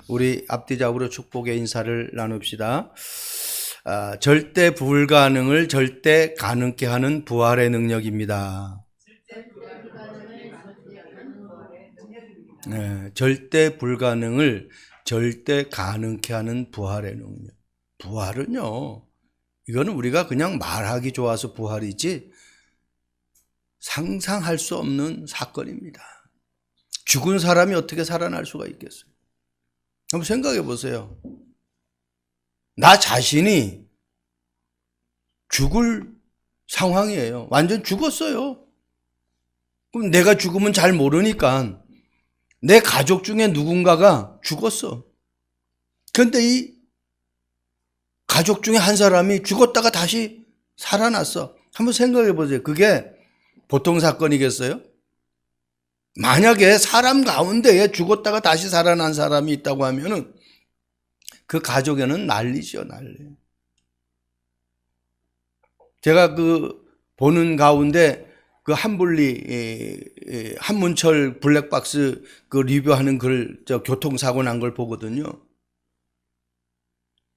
우리 앞뒤적으로 축복의 인사를 나눕시다. 절대 불가능을 절대 가능케 하는 부활의 능력입니다. 네, 절대 불가능을 절대 가능케 하는 부활의 능력. 부활은요, 이거는 우리가 그냥 말하기 좋아서 부활이지 상상할 수 없는 사건입니다. 죽은 사람이 어떻게 살아날 수가 있겠어요? 한번 생각해 보세요. 나 자신이 죽을 상황이에요. 완전 죽었어요. 그럼 내가 죽으면 잘 모르니까 내 가족 중에 누군가가 죽었어. 그런데 이 가족 중에 한 사람이 죽었다가 다시 살아났어. 한번 생각해 보세요. 그게 보통 사건이겠어요? 만약에 사람 가운데에 죽었다가 다시 살아난 사람이 있다고 하면은 그 가족에는 난리죠, 난리. 제가 보는 가운데 한분리 한문철 블랙박스 리뷰하는 글, 교통사고 난 걸 보거든요.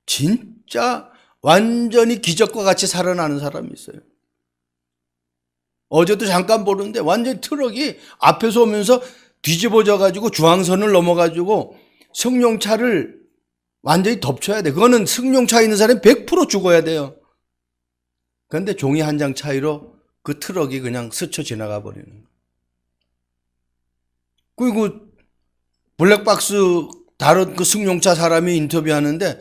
진짜 완전히 기적과 같이 살아나는 사람이 있어요. 어제도 잠깐 보는데 완전히 트럭이 앞에서 오면서 뒤집어져 가지고 중앙선을 넘어 가지고 승용차를 완전히 덮쳐야 돼. 그거는 승용차에 있는 사람이 100% 죽어야 돼요. 그런데 종이 한 장 차이로 그 트럭이 그냥 스쳐 지나가 버리는 거예요. 그리고 블랙박스 다른 그 승용차 사람이 인터뷰하는데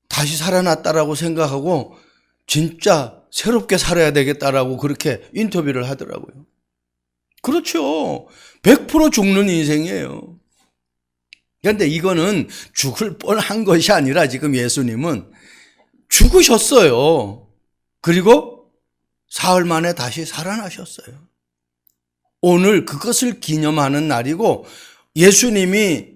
다시 살아났다라고 생각하고 진짜 새롭게 살아야 되겠다라고 그렇게 인터뷰를 하더라고요. 그렇죠. 100% 죽는 인생이에요. 그런데 이거는 죽을 뻔한 것이 아니라 지금 예수님은 죽으셨어요. 그리고 사흘 만에 다시 살아나셨어요. 오늘 그것을 기념하는 날이고 예수님이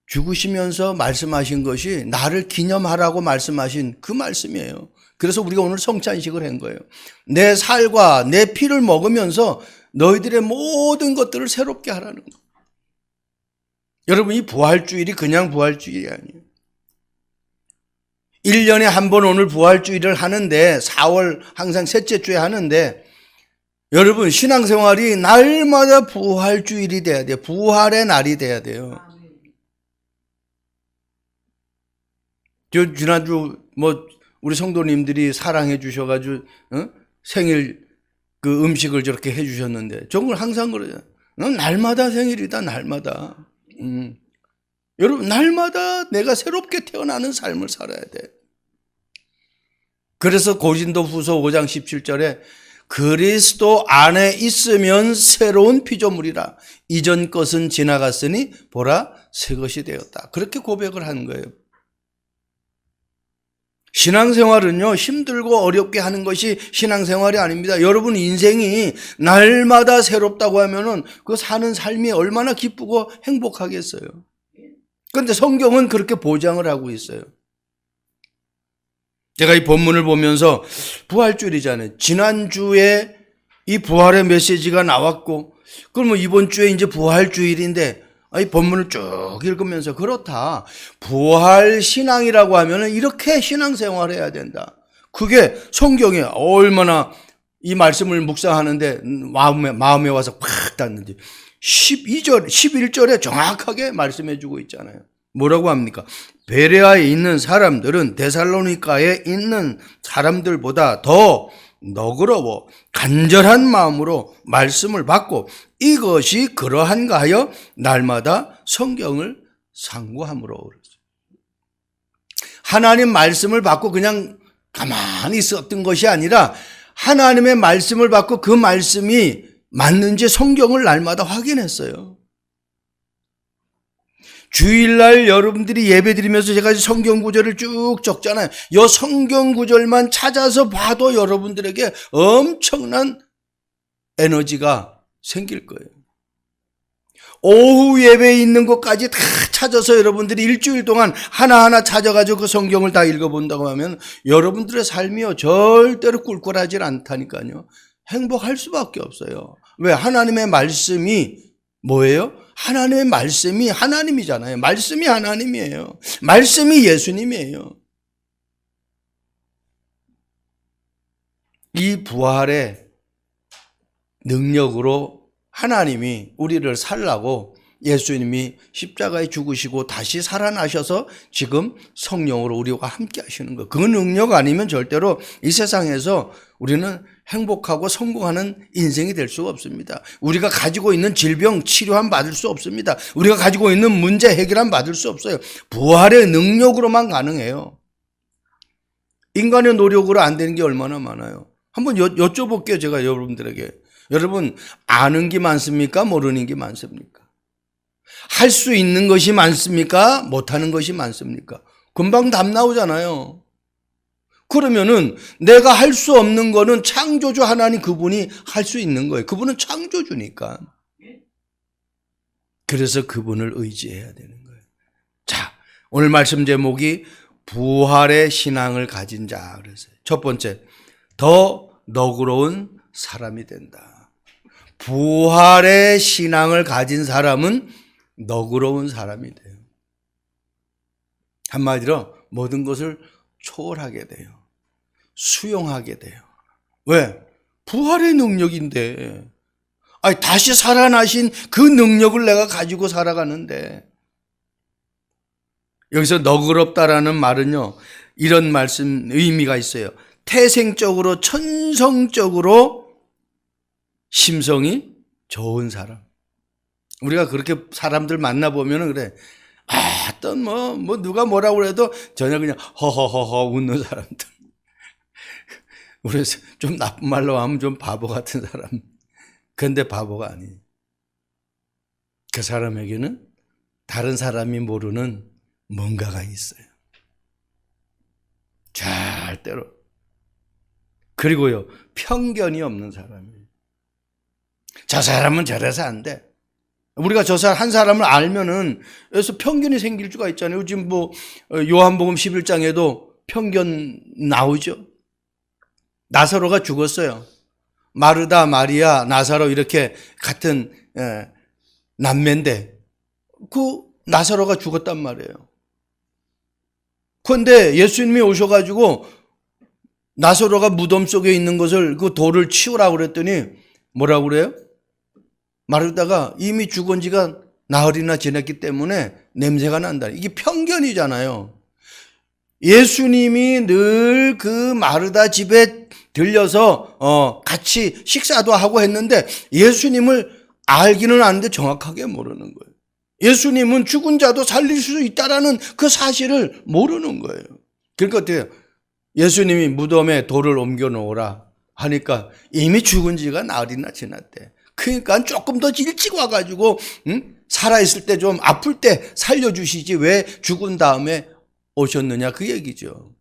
죽으시면서 말씀하신 것이 나를 기념하라고 말씀하신 그 말씀이에요. 그래서 우리가 오늘 성찬식을 한 거예요. 내 살과 내 피를 먹으면서 너희들의 모든 것들을 새롭게 하라는 거예요. 여러분, 이 부활주일이 그냥 부활주일이 아니에요. 1년에 한 번 오늘 부활주일을 하는데 4월 항상 셋째 주에 하는데 여러분, 신앙생활이 날마다 부활주일이 돼야 돼요. 부활의 날이 돼야 돼요. 지난주 우리 성도님들이 사랑해 주셔가지고 생일 그 음식을 저렇게 해주셨는데 정말 항상 그러잖아요. 날마다 생일이다, 날마다. 여러분, 날마다 내가 새롭게 태어나는 삶을 살아야 돼. 그래서 고린도후서 5장 17절에 그리스도 안에 있으면 새로운 피조물이라. 이전 것은 지나갔으니 보라 새 것이 되었다. 그렇게 고백을 하는 거예요. 신앙생활은요, 힘들고 어렵게 하는 것이 신앙생활이 아닙니다. 여러분 인생이 날마다 새롭다고 하면은 그 사는 삶이 얼마나 기쁘고 행복하겠어요. 그런데 성경은 그렇게 보장을 하고 있어요. 제가 이 본문을 보면서 부활주일이잖아요. 지난주에 이 부활의 메시지가 나왔고, 그러면 이번 주에 이제 부활주일인데, 이 본문을 쭉 읽으면서 그렇다. 부활 신앙이라고 하면은 이렇게 신앙생활을 해야 된다. 그게 성경에 얼마나 이 말씀을 묵상하는데 마음에 와서 팍 닿는지. 12절, 11절에 정확하게 말씀해 주고 있잖아요. 뭐라고 합니까? 베레아에 있는 사람들은 데살로니가에 있는 사람들보다 더 너그러워 간절한 마음으로 말씀을 받고 이것이 그러한가 하여 날마다 성경을 상고함으로. 하나님 말씀을 받고 그냥 가만히 있었던 것이 아니라 하나님의 말씀을 받고 그 말씀이 맞는지 성경을 날마다 확인했어요. 주일날 여러분들이 예배 드리면서 제가 성경 구절을 쭉 적잖아요. 이 성경 구절만 찾아서 봐도 여러분들에게 엄청난 에너지가 생길 거예요. 오후 예배에 있는 것까지 다 찾아서 여러분들이 일주일 동안 하나하나 찾아가지고 그 성경을 다 읽어본다고 하면 여러분들의 삶이요 절대로 꿀꿀하지 않다니까요. 행복할 수밖에 없어요. 왜? 하나님의 말씀이 뭐예요? 하나님의 말씀이 하나님이잖아요. 말씀이 하나님이에요. 말씀이 예수님이에요. 이 부활의 능력으로 하나님이 우리를 살라고 예수님이 십자가에 죽으시고 다시 살아나셔서 지금 성령으로 우리와 함께 하시는 거예요. 그 능력 아니면 절대로 이 세상에서 우리는 행복하고 성공하는 인생이 될 수가 없습니다. 우리가 가지고 있는 질병 치료함 받을 수 없습니다. 우리가 가지고 있는 문제 해결함 받을 수 없어요. 부활의 능력으로만 가능해요. 인간의 노력으로 안 되는 게 얼마나 많아요. 한번 여쭤볼게요. 제가 여러분들에게. 여러분 아는 게 많습니까? 모르는 게 많습니까? 할 수 있는 것이 많습니까? 못하는 것이 많습니까? 금방 답 나오잖아요. 그러면은 내가 할 수 없는 거는 창조주 하나님 그분이 할 수 있는 거예요. 그분은 창조주니까. 그래서 그분을 의지해야 되는 거예요. 자, 오늘 말씀 제목이 부활의 신앙을 가진 자. 그래서요. 첫 번째, 더 너그러운 사람이 된다. 부활의 신앙을 가진 사람은 너그러운 사람이 돼요. 한마디로 모든 것을 초월하게 돼요. 수용하게 돼요. 왜? 부활의 능력인데. 아니, 다시 살아나신 그 능력을 내가 가지고 살아가는데. 여기서 너그럽다라는 말은요, 이런 말씀 의미가 있어요. 태생적으로 천성적으로 심성이 좋은 사람. 우리가 그렇게 사람들 만나보면 그래. 어떤 누가 뭐라고 그래도 전혀 그냥 허허허허 웃는 사람들. 우리 좀 나쁜 말로 하면 좀 바보 같은 사람. 근데 바보가 아니에요. 그 사람에게는 다른 사람이 모르는 뭔가가 있어요. 절대로. 그리고요, 편견이 없는 사람이에요. 저 사람은 저래서 안 돼. 우리가 저 사람 한 사람을 알면은 그래서 편견이 생길 수가 있잖아요. 지금 요한복음 11장에도 편견 나오죠. 나사로가 죽었어요. 마르다, 마리아, 나사로 이렇게 같은 남매인데 그 나사로가 죽었단 말이에요. 그런데 예수님이 오셔가지고 나사로가 무덤 속에 있는 것을 그 돌을 치우라고 그랬더니 뭐라고 그래요? 마르다가 이미 죽은 지가 나흘이나 지났기 때문에 냄새가 난다. 이게 편견이잖아요. 예수님이 늘 그 마르다 집에 들려서 같이 식사도 하고 했는데 예수님을 알기는 아는데 정확하게 모르는 거예요. 예수님은 죽은 자도 살릴 수 있다라는 그 사실을 모르는 거예요. 그러니까 어때요? 예수님이 무덤에 돌을 옮겨 놓으라 하니까 이미 죽은 지가 나흘이나 지났대. 그러니까 조금 더 일찍 와가지고 살아있을 때 좀 아플 때 살려주시지 왜 죽은 다음에 오셨느냐 그 얘기죠.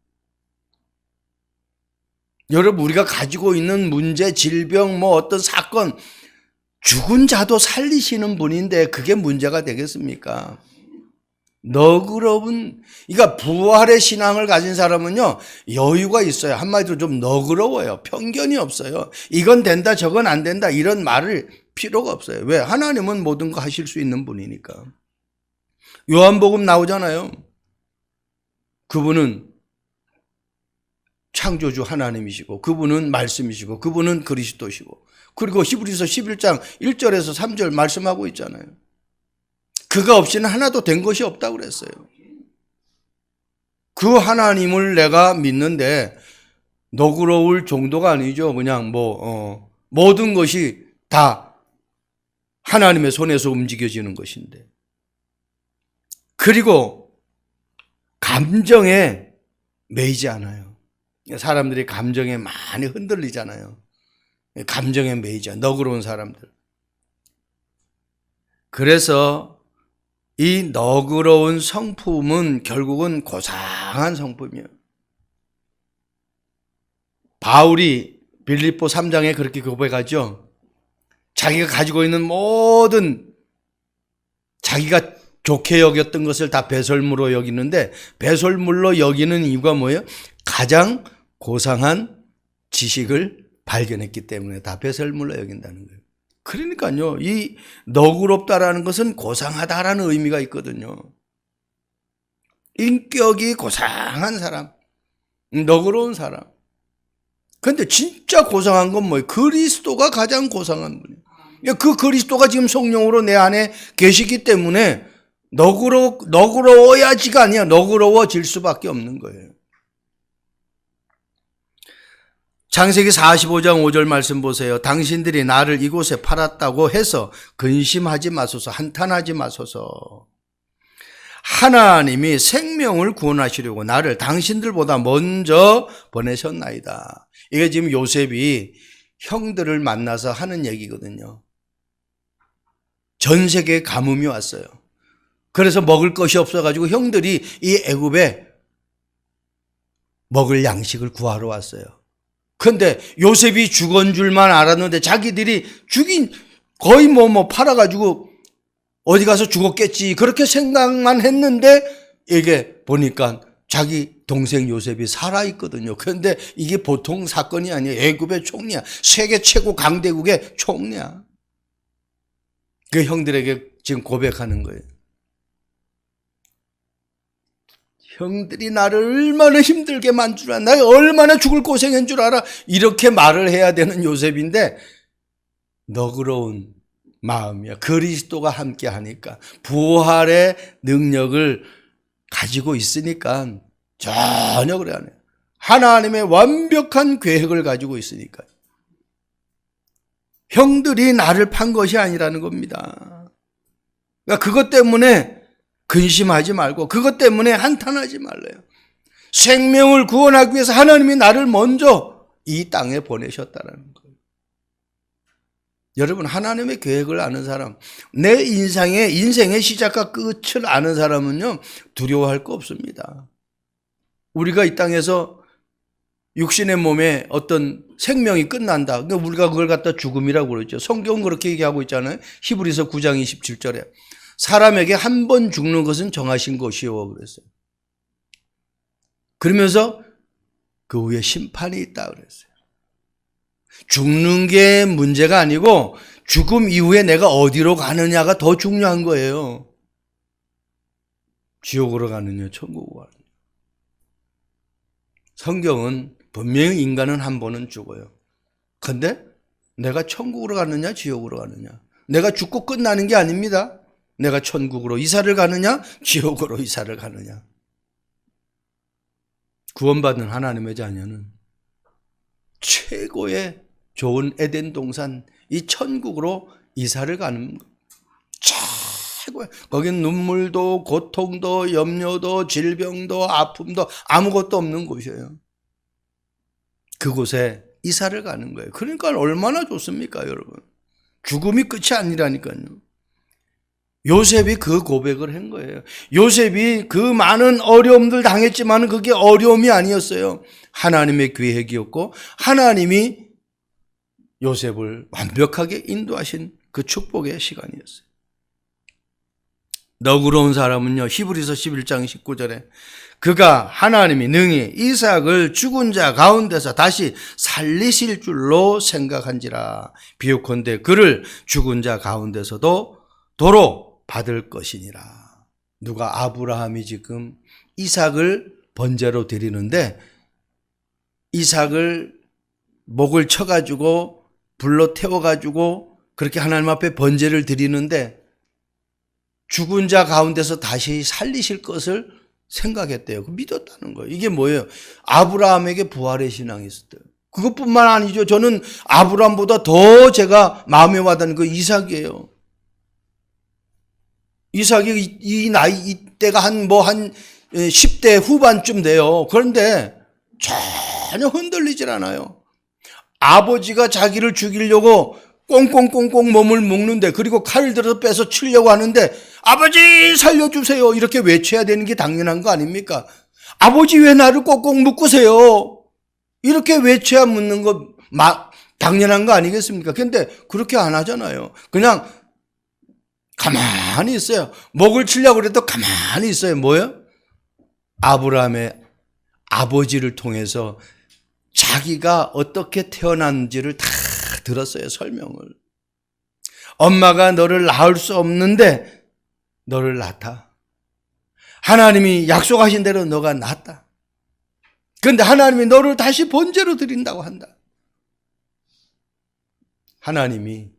여러분 우리가 가지고 있는 문제, 질병, 어떤 사건 죽은 자도 살리시는 분인데 그게 문제가 되겠습니까? 너그러운, 그러니까 부활의 신앙을 가진 사람은요 여유가 있어요. 한마디로 좀 너그러워요. 편견이 없어요. 이건 된다 저건 안 된다 이런 말을 필요가 없어요. 왜? 하나님은 모든 거 하실 수 있는 분이니까. 요한복음 나오잖아요. 그분은 창조주 하나님이시고 그분은 말씀이시고 그분은 그리스도시고 그리고 히브리서 11장 1절에서 3절 말씀하고 있잖아요. 그가 없이는 하나도 된 것이 없다고 그랬어요. 그 하나님을 내가 믿는데 너그러울 정도가 아니죠. 그냥 모든 것이 다 하나님의 손에서 움직여지는 것인데. 그리고 감정에 매이지 않아요. 사람들이 감정에 많이 흔들리잖아요. 감정에 매이지 않아요. 너그러운 사람들. 그래서 이 너그러운 성품은 결국은 고상한 성품이에요. 바울이 빌립보 3장에 그렇게 고백하죠. 자기가 가지고 있는 모든 자기가 좋게 여겼던 것을 다 배설물로 여기는데 배설물로 여기는 이유가 뭐예요? 가장 고상한 지식을 발견했기 때문에 다 배설물로 여긴다는 거예요. 그러니까요. 이 너그럽다라는 것은 고상하다라는 의미가 있거든요. 인격이 고상한 사람, 너그러운 사람. 근데 진짜 고상한 건 뭐예요? 그리스도가 가장 고상한 분이에요. 그 그리스도가 지금 성령으로 내 안에 계시기 때문에 너그러워야지가 아니야. 너그러워질 수밖에 없는 거예요. 창세기 45장 5절 말씀 보세요. 당신들이 나를 이곳에 팔았다고 해서 근심하지 마소서, 한탄하지 마소서. 하나님이 생명을 구원하시려고 나를 당신들보다 먼저 보내셨나이다. 이게 지금 요셉이 형들을 만나서 하는 얘기거든요. 전 세계에 가뭄이 왔어요. 그래서 먹을 것이 없어가지고 형들이 이 애굽에 먹을 양식을 구하러 왔어요. 근데 요셉이 죽은 줄만 알았는데 자기들이 거의 팔아가지고 어디 가서 죽었겠지 그렇게 생각만 했는데 이게 보니까 자기 동생 요셉이 살아있거든요. 그런데 이게 보통 사건이 아니에요. 애굽의 총리야. 세계 최고 강대국의 총리야. 그 형들에게 지금 고백하는 거예요. 형들이 나를 얼마나 힘들게 만든 줄 알아. 나 얼마나 죽을 고생한 줄 알아. 이렇게 말을 해야 되는 요셉인데 너그러운 마음이야. 그리스도가 함께 하니까 부활의 능력을 가지고 있으니까 전혀 그래 안 해요. 하나님의 완벽한 계획을 가지고 있으니까. 형들이 나를 판 것이 아니라는 겁니다. 그러니까 그것 때문에 근심하지 말고 그것 때문에 한탄하지 말래요. 생명을 구원하기 위해서 하나님이 나를 먼저 이 땅에 보내셨다는 거예요. 여러분, 하나님의 계획을 아는 사람, 내 인생의 시작과 끝을 아는 사람은요, 두려워할 거 없습니다. 우리가 이 땅에서 육신의 몸에 어떤 생명이 끝난다. 그러니까 우리가 그걸 갖다 죽음이라고 그러죠. 성경은 그렇게 얘기하고 있잖아요. 히브리서 9장 27절에. 사람에게 한 번 죽는 것은 정하신 것이요. 그랬어요. 그러면서 그 후에 심판이 있다 그랬어요. 죽는 게 문제가 아니고 죽음 이후에 내가 어디로 가느냐가 더 중요한 거예요. 지옥으로 가느냐, 천국으로 가느냐. 성경은 분명히 인간은 한 번은 죽어요. 근데 내가 천국으로 가느냐, 지옥으로 가느냐. 내가 죽고 끝나는 게 아닙니다. 내가 천국으로 이사를 가느냐, 지옥으로 이사를 가느냐. 구원받은 하나님의 자녀는 최고의 좋은 에덴 동산, 이 천국으로 이사를 가는 최고의, 거긴 눈물도 고통도 염려도 질병도 아픔도 아무것도 없는 곳이에요. 그곳에 이사를 가는 거예요. 그러니까 얼마나 좋습니까, 여러분? 죽음이 끝이 아니라니까요. 요셉이 그 고백을 한 거예요. 요셉이 그 많은 어려움들 당했지만 그게 어려움이 아니었어요. 하나님의 계획이었고 하나님이 요셉을 완벽하게 인도하신 그 축복의 시간이었어요. 너그러운 사람은요, 히브리서 11장 19절에 그가 하나님이 능히 이삭을 죽은 자 가운데서 다시 살리실 줄로 생각한지라. 비유컨대 그를 죽은 자 가운데서도 도로 받을 것이니라. 누가? 아브라함이 지금 이삭을 번제로 드리는데 이삭을 목을 쳐가지고 불로 태워가지고 그렇게 하나님 앞에 번제를 드리는데 죽은 자 가운데서 다시 살리실 것을 생각했대요. 믿었다는 거예요. 이게 뭐예요? 아브라함에게 부활의 신앙이 있었대요. 그것뿐만 아니죠. 저는 아브라함보다 더 제가 마음에 와닿는 그 이삭이에요. 이삭이 이때가 한 10대 후반쯤 돼요. 그런데 전혀 흔들리질 않아요. 아버지가 자기를 죽이려고 꽁꽁꽁꽁 몸을 묶는데, 그리고 칼을 들어서 빼서 치려고 하는데 아버지 살려주세요 이렇게 외쳐야 되는 게 당연한 거 아닙니까? 아버지 왜 나를 꽁꽁 묶으세요? 이렇게 외쳐야 묻는 거 당연한 거 아니겠습니까? 근데 그렇게 안 하잖아요. 그냥 가만히 있어요. 목을 치려고 그래도 가만히 있어요. 뭐예요? 아브라함의 아버지를 통해서 자기가 어떻게 태어난지를 다 들었어요. 설명을. 엄마가 너를 낳을 수 없는데 너를 낳다. 하나님이 약속하신 대로 너가 낳았다. 그런데 하나님이 너를 다시 번제로 드린다고 한다. 하나님이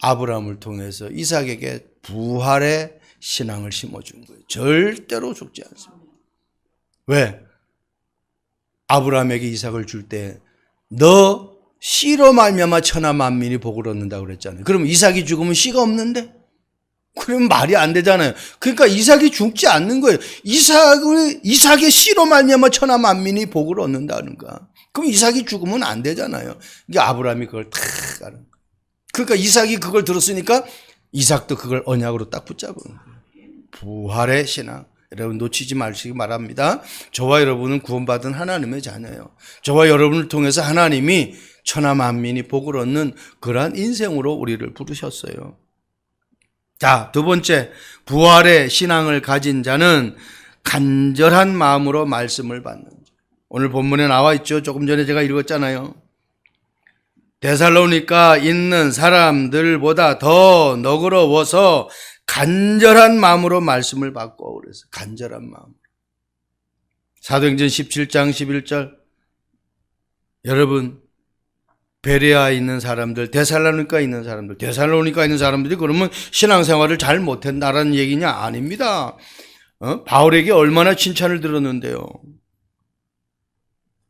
아브라함을 통해서 이삭에게 부활의 신앙을 심어준 거예요. 절대로 죽지 않습니다. 왜? 아브라함에게 이삭을 줄 때 너 씨로 말미암아 천하 만민이 복을 얻는다고 그랬잖아요. 그럼 이삭이 죽으면 씨가 없는데? 그러면 말이 안 되잖아요. 그러니까 이삭이 죽지 않는 거예요. 이삭의 씨로 말미암아 천하 만민이 복을 얻는다는 거야. 그럼 이삭이 죽으면 안 되잖아요. 이게 아브라함이 그걸 탁 하는 거예요. 그러니까 이삭이 그걸 들었으니까 이삭도 그걸 언약으로 딱 붙잡은 거예요. 부활의 신앙. 여러분 놓치지 마시기 바랍니다. 저와 여러분은 구원받은 하나님의 자녀예요. 저와 여러분을 통해서 하나님이 천하 만민이 복을 얻는 그러한 인생으로 우리를 부르셨어요. 자, 두 번째, 부활의 신앙을 가진 자는 간절한 마음으로 말씀을 받는 자. 오늘 본문에 나와 있죠. 조금 전에 제가 읽었잖아요. 데살로니가 있는 사람들보다 더 너그러워서 간절한 마음으로 말씀을 받고 그래서 간절한 마음. 사도행전 17장 11절. 여러분 베레아에 있는 사람들, 데살로니가 있는 사람들, 데살로니가 있는 사람들이 그러면 신앙생활을 잘 못했다라는 얘기냐? 아닙니다. 바울에게 얼마나 칭찬을 들었는데요.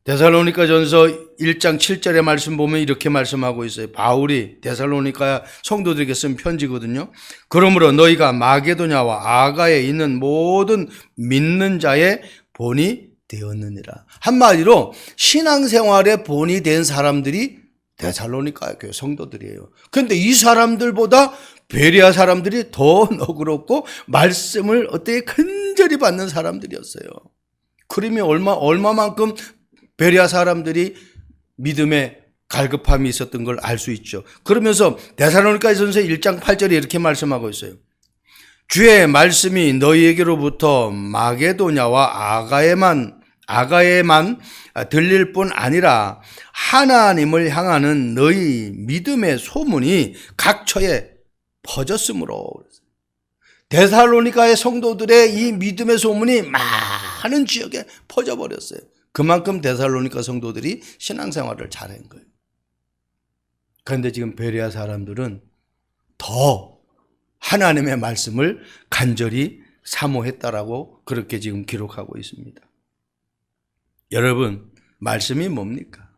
데살로니가 전서 1장 7절의 말씀 보면 이렇게 말씀하고 있어요. 바울이 데살로니가 성도들에게 쓴 편지거든요. 그러므로 너희가 마게도냐와 아가에 있는 모든 믿는 자의 본이 되었느니라. 한마디로 신앙생활의 본이 된 사람들이 데살로니가 교회 성도들이에요. 그런데 이 사람들보다 베레아 사람들이 더 너그럽고 말씀을 어떻게 간절히 받는 사람들이었어요. 그림이 얼마만큼 베레아 사람들이 믿음에 갈급함이 있었던 걸 알 수 있죠. 그러면서 데살로니가전서 1장 8절에 이렇게 말씀하고 있어요. 주의 말씀이 너희에게로부터 마게도냐와 아가에만 들릴 뿐 아니라 하나님을 향하는 너희 믿음의 소문이 각처에 퍼졌으므로. 데살로니가의 성도들의 이 믿음의 소문이 많은 지역에 퍼져버렸어요. 그만큼 데살로니가 성도들이 신앙생활을 잘한 거예요. 그런데 지금 베레아 사람들은 더 하나님의 말씀을 간절히 사모했다라고 그렇게 지금 기록하고 있습니다. 여러분, 말씀이 뭡니까?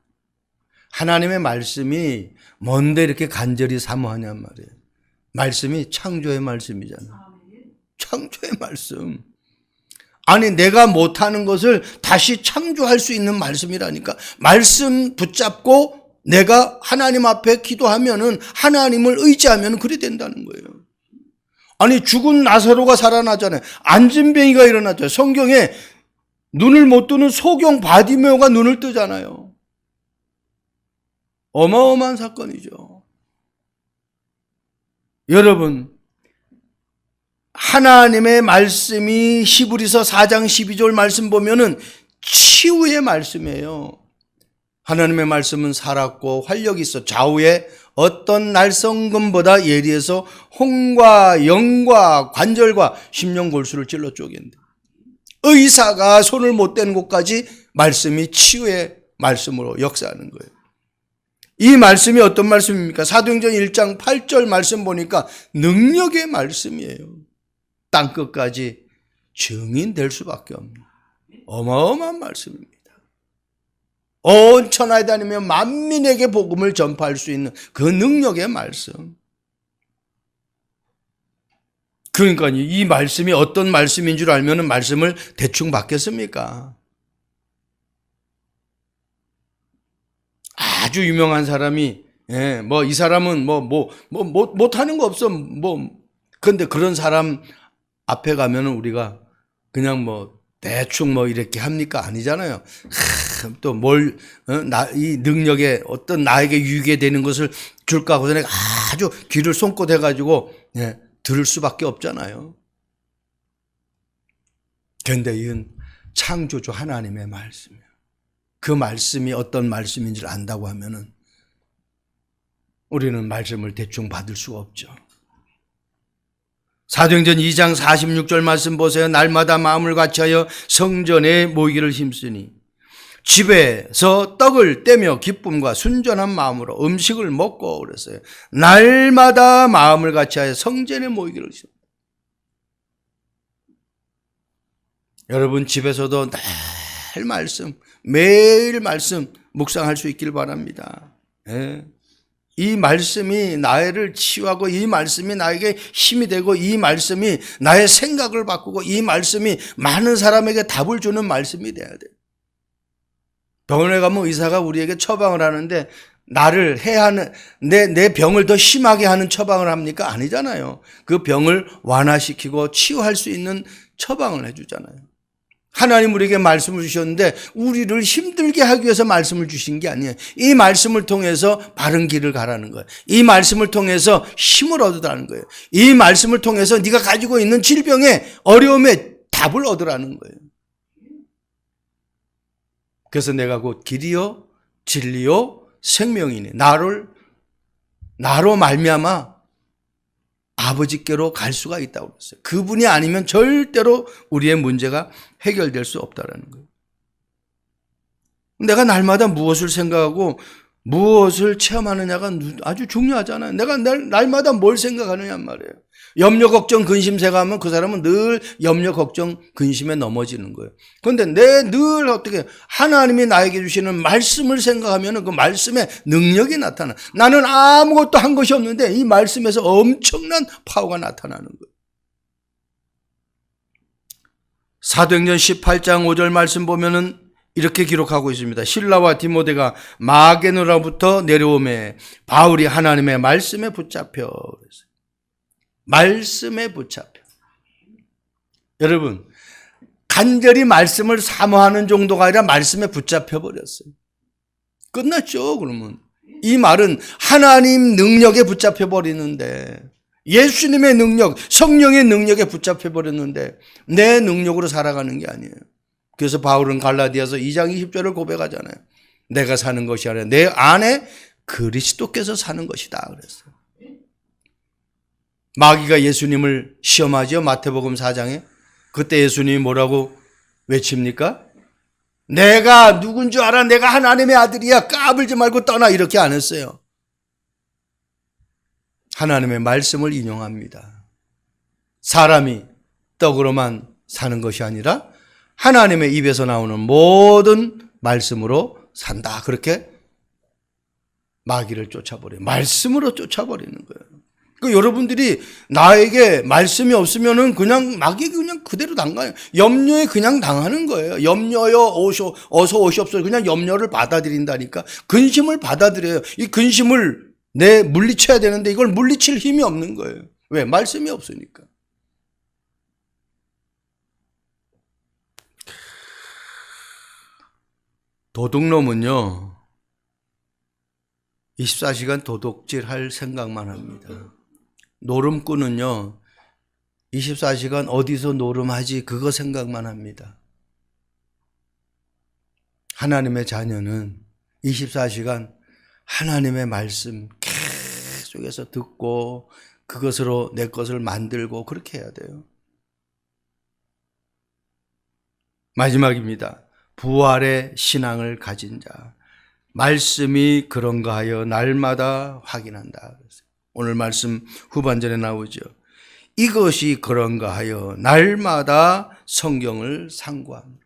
하나님의 말씀이 뭔데 이렇게 간절히 사모하냔 말이에요. 말씀이 창조의 말씀이잖아요. 창조의 말씀. 아니 내가 못하는 것을 다시 창조할 수 있는 말씀이라니까. 말씀 붙잡고 내가 하나님 앞에 기도하면은 하나님을 의지하면 그리 된다는 거예요. 아니 죽은 나사로가 살아나잖아요. 안진뱅이가 일어났죠. 성경에 눈을 못 뜨는 소경 바디메오가 눈을 뜨잖아요. 어마어마한 사건이죠. 여러분, 하나님의 말씀이 히브리서 4장 12절 말씀 보면은 치유의 말씀이에요. 하나님의 말씀은 살았고 활력이 있어 좌우에 어떤 날성금보다 예리해서 혼과 영과 관절과 심령골수를 찔러 쪼갠다. 의사가 손을 못 대는 곳까지 말씀이 치유의 말씀으로 역사하는 거예요. 이 말씀이 어떤 말씀입니까? 사도행전 1장 8절 말씀 보니까 능력의 말씀이에요. 땅끝까지 증인될 수밖에 없는 어마어마한 말씀입니다. 온 천하에 다니며 만민에게 복음을 전파할 수 있는 그 능력의 말씀. 그러니까 이 말씀이 어떤 말씀인 줄 알면 말씀을 대충 받겠습니까? 아주 유명한 사람이 이 사람은 못하는 거 없어 그런데 그런 사람 앞에 가면은 우리가 그냥 대충 이렇게 합니까? 아니잖아요. 또 이 능력에 어떤 나에게 유익이 되는 것을 줄까 하고 내가 아주 귀를 쫑긋 해가지고 들을 수밖에 없잖아요. 그런데 이건 창조주 하나님의 말씀이에요. 그 말씀이 어떤 말씀인지를 안다고 하면은 우리는 말씀을 대충 받을 수가 없죠. 사도행전 2장 46절 말씀 보세요. 날마다 마음을 같이하여 성전에 모이기를 힘쓰니 집에서 떡을 떼며 기쁨과 순전한 마음으로 음식을 먹고 그랬어요. 날마다 마음을 같이하여 성전에 모이기를 힘씁니다. 여러분 집에서도 늘 말씀, 매일 말씀 묵상할 수 있길 바랍니다. 이 말씀이 나를 치유하고 이 말씀이 나에게 힘이 되고 이 말씀이 나의 생각을 바꾸고 이 말씀이 많은 사람에게 답을 주는 말씀이 돼야 돼요. 병원에 가면 의사가 우리에게 처방을 하는데 나를 해하는 내 병을 더 심하게 하는 처방을 합니까? 아니잖아요. 그 병을 완화시키고 치유할 수 있는 처방을 해주잖아요. 하나님 우리에게 말씀을 주셨는데 우리를 힘들게 하기 위해서 말씀을 주신 게 아니에요. 이 말씀을 통해서 바른 길을 가라는 거예요. 이 말씀을 통해서 힘을 얻으라는 거예요. 이 말씀을 통해서 네가 가지고 있는 질병에 어려움에 답을 얻으라는 거예요. 그래서 내가 곧 길이요 진리요 생명이니 나로 말미암아 아버지께로 갈 수가 있다고 그랬어요. 그분이 아니면 절대로 우리의 문제가 해결될 수 없다는 거예요. 내가 날마다 무엇을 생각하고 무엇을 체험하느냐가 아주 중요하잖아요. 내가 날마다 뭘 생각하느냐 말이에요. 염려, 걱정, 근심세가 하면 그 사람은 늘 염려, 걱정, 근심에 넘어지는 거예요. 그런데 늘 어떻게 하나님이 나에게 주시는 말씀을 생각하면 그 말씀의 능력이 나타나. 나는 아무것도 한 것이 없는데 이 말씀에서 엄청난 파워가 나타나는 거예요. 사도행전 18장 5절 말씀 보면은 이렇게 기록하고 있습니다. 실라와 디모데가 마게도냐로부터 내려오매 바울이 하나님의 말씀에 붙잡혀. 말씀에 붙잡혀. 여러분 간절히 말씀을 사모하는 정도가 아니라 말씀에 붙잡혀 버렸어요. 끝났죠. 그러면 이 말은 하나님 능력에 붙잡혀 버리는데 예수님의 능력, 성령의 능력에 붙잡혀 버렸는데 내 능력으로 살아가는 게 아니에요. 그래서 바울은 갈라디아서 2장 20절을 고백하잖아요. 내가 사는 것이 아니라 내 안에 그리스도께서 사는 것이다 그랬어요. 마귀가 예수님을 시험하죠. 마태복음 4장에. 그때 예수님이 뭐라고 외칩니까? 내가 누군 줄 알아? 내가 하나님의 아들이야. 까불지 말고 떠나. 이렇게 안 했어요. 하나님의 말씀을 인용합니다. 사람이 떡으로만 사는 것이 아니라 하나님의 입에서 나오는 모든 말씀으로 산다. 그렇게 마귀를 쫓아버려요. 말씀으로 쫓아버리는 거예요. 여러분들이 나에게 말씀이 없으면은 그냥 마귀에게 그냥 그대로 당가요. 염려에 그냥 당하는 거예요. 염려요, 어서 오시옵소서. 그냥 염려를 받아들인다니까. 근심을 받아들여요. 이 근심을 내 물리쳐야 되는데 이걸 물리칠 힘이 없는 거예요. 왜? 말씀이 없으니까. 도둑놈은요 24시간 도둑질할 생각만 합니다. 노름꾼은요 24시간 어디서 노름하지 그거 생각만 합니다. 하나님의 자녀는 24시간 하나님의 말씀 계속해서 듣고 그것으로 내 것을 만들고 그렇게 해야 돼요. 마지막입니다. 부활의 신앙을 가진 자. 말씀이 그런가 하여 날마다 확인한다. 오늘 말씀 후반전에 나오죠. 이것이 그런가 하여 날마다 성경을 상고합니다.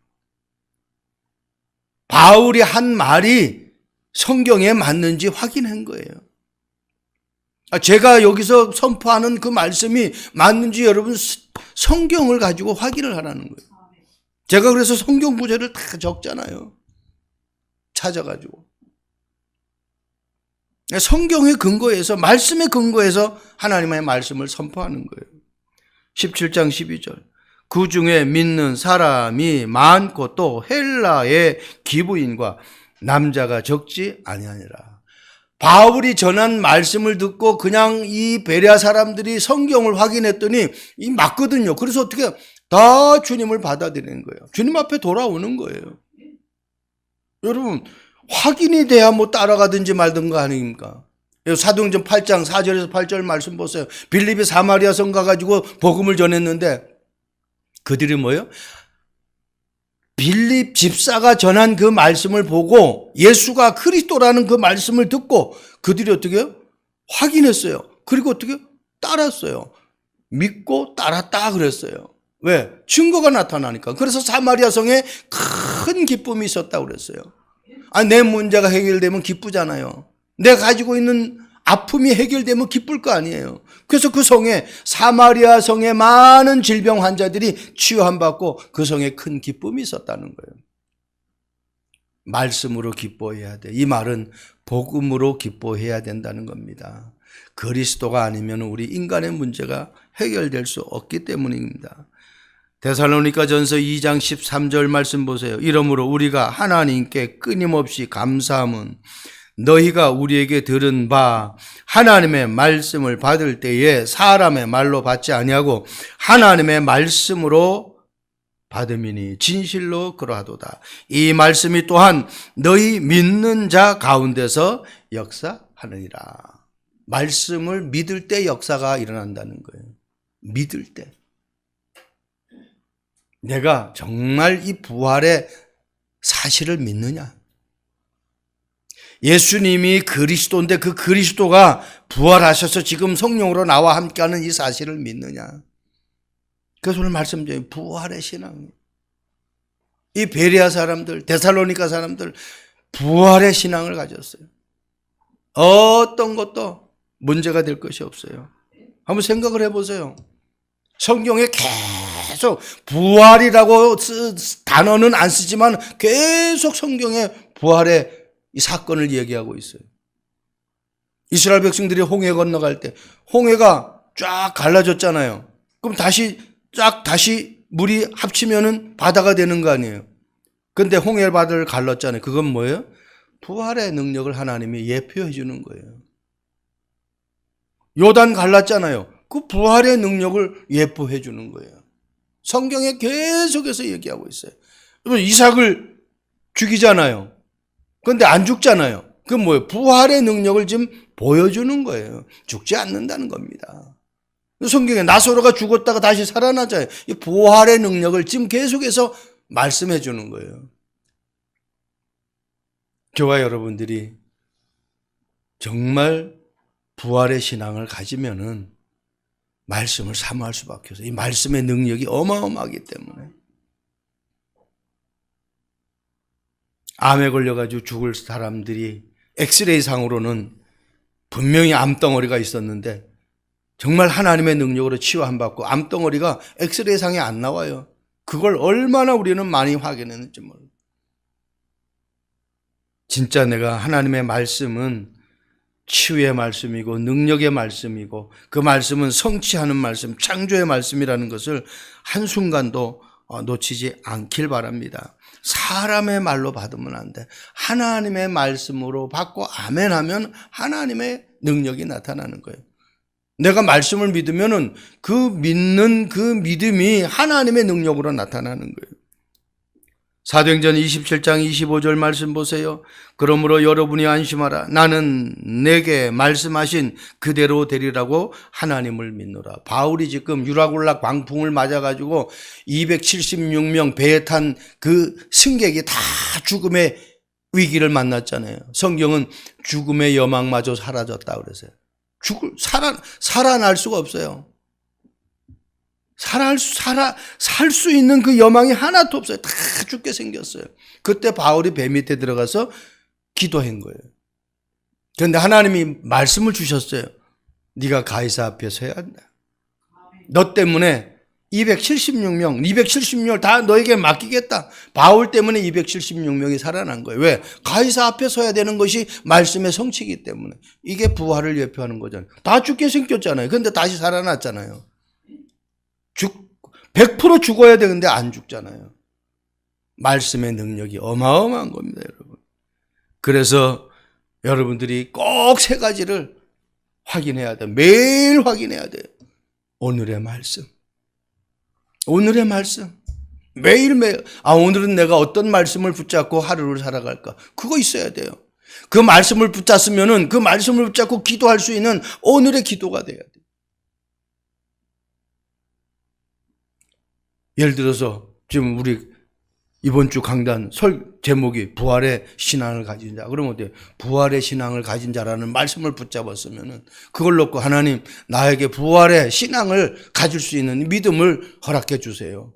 바울이 한 말이 성경에 맞는지 확인한 거예요. 제가 여기서 선포하는 그 말씀이 맞는지 여러분 성경을 가지고 확인을 하라는 거예요. 제가 그래서 성경 구절을 다 적잖아요. 찾아가지고. 성경의 근거에서 말씀의 근거에서 하나님의 말씀을 선포하는 거예요. 17장 12절. 그 중에 믿는 사람이 많고 또 헬라의 기부인과 남자가 적지 아니하니라. 바울이 전한 말씀을 듣고 그냥 이 베레아 사람들이 성경을 확인했더니 이 맞거든요. 그래서 어떻게 다 주님을 받아들이는 거예요. 주님 앞에 돌아오는 거예요. 여러분 확인이 돼야 뭐 따라가든지 말든가 아닙니까? 사도행전 8장 4절에서 8절 말씀 보세요. 빌립이 사마리아 성 가가지고 복음을 전했는데 그들이 뭐예요? 빌립 집사가 전한 그 말씀을 보고 예수가 그리스도라는 그 말씀을 듣고 그들이 어떻게 해요? 확인했어요. 그리고 어떻게 해요? 따랐어요. 믿고 따랐다 그랬어요. 왜? 증거가 나타나니까. 그래서 사마리아 성에 큰 기쁨이 있었다고 그랬어요. 내 문제가 해결되면 기쁘잖아요. 내가 가지고 있는 아픔이 해결되면 기쁠 거 아니에요. 그래서 그 성에, 사마리아 성에 많은 질병 환자들이 치유함받고 그 성에 큰 기쁨이 있었다는 거예요. 말씀으로 기뻐해야 돼. 이 말은 복음으로 기뻐해야 된다는 겁니다. 그리스도가 아니면 우리 인간의 문제가 해결될 수 없기 때문입니다. 데살로니가전서 2장 13절 말씀 보세요. 이러므로 우리가 하나님께 끊임없이 감사함은 너희가 우리에게 들은 바 하나님의 말씀을 받을 때에 사람의 말로 받지 아니하고 하나님의 말씀으로 받음이니 진실로 그러하도다. 이 말씀이 또한 너희 믿는 자 가운데서 역사하느니라. 말씀을 믿을 때 역사가 일어난다는 거예요. 믿을 때. 내가 정말 이 부활의 사실을 믿느냐? 예수님이 그리스도인데 그 그리스도가 부활하셔서 지금 성령으로 나와 함께하는 이 사실을 믿느냐? 그래서 오늘 말씀드려요. 부활의 신앙. 이 베레아 사람들, 데살로니가 사람들 부활의 신앙을 가졌어요. 어떤 것도 문제가 될 것이 없어요. 한번 생각을 해보세요. 성경에 계속 부활이라고 단어는 안 쓰지만 계속 성경에 부활의 이 사건을 얘기하고 있어요. 이스라엘 백성들이 홍해 건너갈 때 홍해가 쫙 갈라졌잖아요. 그럼 다시 물이 합치면은 바다가 되는 거 아니에요. 근데 홍해 바다를 갈랐잖아요. 그건 뭐예요? 부활의 능력을 하나님이 예표해 주는 거예요. 요단 갈랐잖아요. 그 부활의 능력을 예표해 주는 거예요. 성경에 계속해서 얘기하고 있어요. 이삭을 죽이잖아요. 그런데 안 죽잖아요. 그건 뭐예요? 부활의 능력을 지금 보여주는 거예요. 죽지 않는다는 겁니다. 성경에 나사로가 죽었다가 다시 살아나잖아요. 이 부활의 능력을 지금 계속해서 말씀해 주는 거예요. 저와 여러분들이 정말 부활의 신앙을 가지면은 말씀을 사모할 수밖에 없어요. 이 말씀의 능력이 어마어마하기 때문에. 암에 걸려가지고 죽을 사람들이 엑스레이 상으로는 분명히 암덩어리가 있었는데 정말 하나님의 능력으로 치유 안 받고 암덩어리가 엑스레이 상에 안 나와요. 그걸 얼마나 우리는 많이 확인했는지 몰라요. 진짜 내가 하나님의 말씀은 치유의 말씀이고 능력의 말씀이고 그 말씀은 성취하는 말씀, 창조의 말씀이라는 것을 한순간도 놓치지 않길 바랍니다. 사람의 말로 받으면 안 돼. 하나님의 말씀으로 받고 아멘 하면 하나님의 능력이 나타나는 거예요. 내가 말씀을 믿으면은 그 믿는 그 믿음이 하나님의 능력으로 나타나는 거예요. 사도행전 27장 25절 말씀 보세요. 그러므로 여러분이 안심하라. 나는 내게 말씀하신 그대로 되리라고 하나님을 믿노라. 바울이 지금 유라굴라 광풍을 맞아가지고 276명 배에 탄 그 승객이 다 죽음의 위기를 만났잖아요. 성경은 죽음의 여망마저 사라졌다 그랬어요. 살아날 수가 없어요. 살 수 있는 그 여망이 하나도 없어요. 다 죽게 생겼어요. 그때 바울이 배 밑에 들어가서 기도한 거예요. 그런데 하나님이 말씀을 주셨어요. 네가 가이사 앞에 서야 한다. 너 때문에 276명 다 너에게 맡기겠다. 바울 때문에 276명이 살아난 거예요. 왜? 가이사 앞에 서야 되는 것이 말씀의 성취이기 때문에. 이게 부활을 예표하는 거잖아요. 다 죽게 생겼잖아요. 그런데 다시 살아났잖아요. 100% 죽어야 되는데 안 죽잖아요. 말씀의 능력이 어마어마한 겁니다, 여러분. 그래서 여러분들이 꼭 세 가지를 확인해야 돼요. 매일 확인해야 돼요. 오늘의 말씀. 오늘의 말씀. 매일매일. 오늘은 내가 어떤 말씀을 붙잡고 하루를 살아갈까? 그거 있어야 돼요. 그 말씀을 붙잡으면은 그 말씀을 붙잡고 기도할 수 있는 오늘의 기도가 돼야 돼. 예를 들어서 지금 우리 이번 주 강단 제목이 부활의 신앙을 가진 자. 그러면 어때요? 부활의 신앙을 가진 자라는 말씀을 붙잡았으면은 그걸 놓고 하나님 나에게 부활의 신앙을 가질 수 있는 믿음을 허락해 주세요.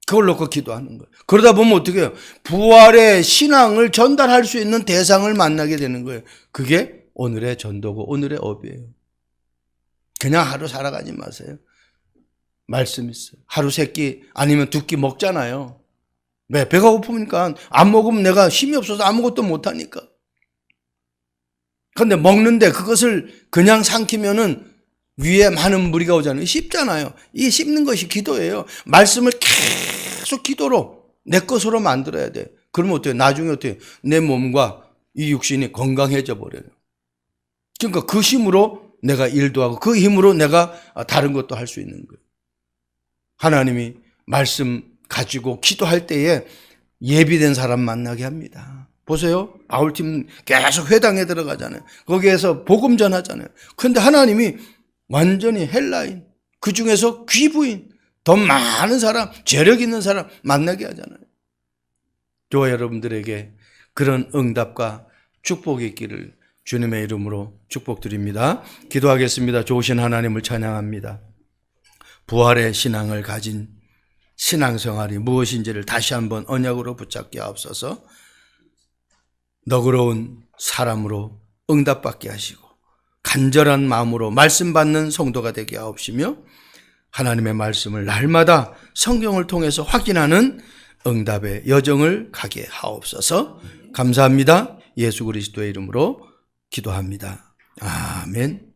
그걸 놓고 기도하는 거예요. 그러다 보면 어떻게 해요? 부활의 신앙을 전달할 수 있는 대상을 만나게 되는 거예요. 그게 오늘의 전도고 오늘의 업이에요. 그냥 하루 살아가지 마세요. 말씀 있어요. 하루 세 끼 아니면 두 끼 먹잖아요. 왜? 배가 고프니까 안 먹으면 내가 힘이 없어서 아무것도 못하니까. 그런데 먹는데 그것을 그냥 삼키면은 위에 많은 무리가 오잖아요. 씹잖아요. 이 씹는 것이 기도예요. 말씀을 계속 기도로 내 것으로 만들어야 돼. 그러면 어때요? 나중에 어때요? 내 몸과 이 육신이 건강해져 버려요. 그러니까 그 힘으로 내가 일도 하고 그 힘으로 내가 다른 것도 할 수 있는 거예요. 하나님이 말씀 가지고 기도할 때에 예비된 사람 만나게 합니다. 보세요. 아울팀 계속 회당에 들어가잖아요. 거기에서 복음 전하잖아요. 그런데 하나님이 완전히 헬라인, 그 중에서 귀부인, 더 많은 사람, 재력 있는 사람 만나게 하잖아요. 저와 여러분들에게 그런 응답과 축복이 있기를 주님의 이름으로 축복드립니다. 기도하겠습니다. 좋으신 하나님을 찬양합니다. 부활의 신앙을 가진 신앙생활이 무엇인지를 다시 한번 언약으로 붙잡게 하옵소서. 너그러운 사람으로 응답받게 하시고 간절한 마음으로 말씀 받는 성도가 되게 하옵시며 하나님의 말씀을 날마다 성경을 통해서 확인하는 응답의 여정을 가게 하옵소서. 감사합니다. 예수 그리스도의 이름으로 기도합니다. 아멘.